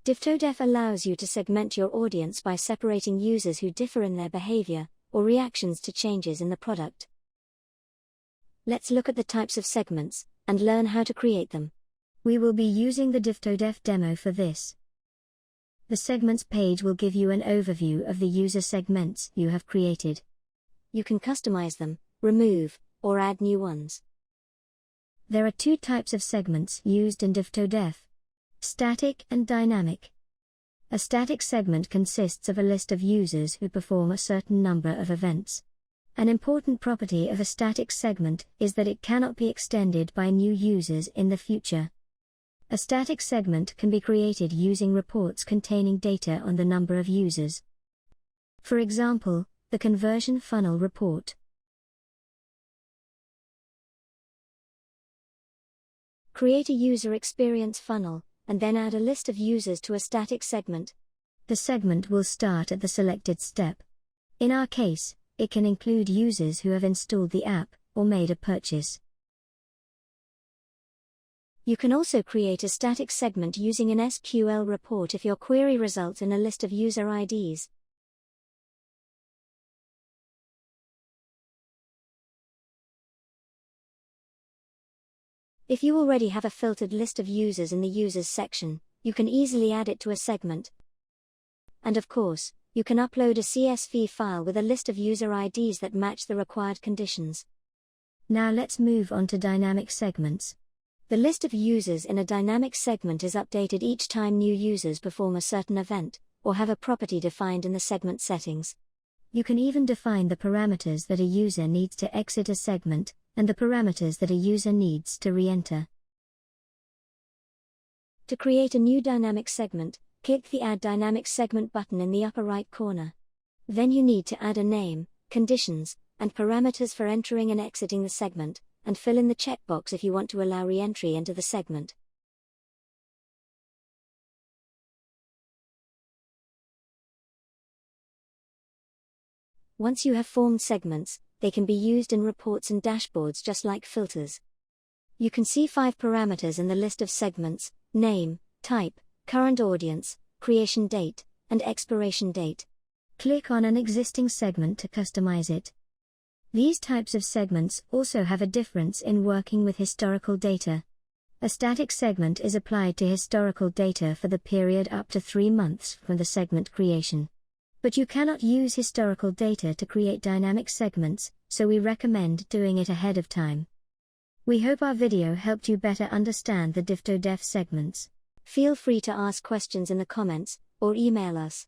Devtodev allows you to segment your audience by separating users who differ in their behavior or reactions to changes in the product. Let's look at the types of segments and learn how to create them. We will be using the Devtodev demo for this. The segments page will give you an overview of the user segments you have created. You can customize them, remove, or add new ones. There are two types of segments used in Devtodev: static and dynamic. A static segment consists of a list of users who perform a certain number of events. An important property of a static segment is that it cannot be extended by new users in the future. A static segment can be created using reports containing data on the number of users. For example, the conversion funnel report. Create a user experience funnel, and then add a list of users to a static segment. The segment will start at the selected step. In our case, it can include users who have installed the app or made a purchase. You can also create a static segment using an SQL report if your query results in a list of user IDs. If you already have a filtered list of users in the Users section, you can easily add it to a segment. And of course, you can upload a CSV file with a list of user IDs that match the required conditions. Now let's move on to dynamic segments. The list of users in a dynamic segment is updated each time new users perform a certain event, or have a property defined in the segment settings. You can even define the parameters that a user needs to exit a segment, and the parameters that a user needs to re-enter. To create a new dynamic segment, click the Add Dynamic Segment button in the upper right corner. Then you need to add a name, conditions, and parameters for entering and exiting the segment, and fill in the checkbox if you want to allow re-entry into the segment. Once you have formed segments, they can be used in reports and dashboards just like filters. You can see 5 parameters in the list of segments: name, type, current audience, creation date, and expiration date. Click on an existing segment to customize it. These types of segments also have a difference in working with historical data. A static segment is applied to historical data for the period up to 3 months from the segment creation. But you cannot use historical data to create dynamic segments, so we recommend doing it ahead of time. We hope our video helped you better understand the Devtodev segments. Feel free to ask questions in the comments, or email us.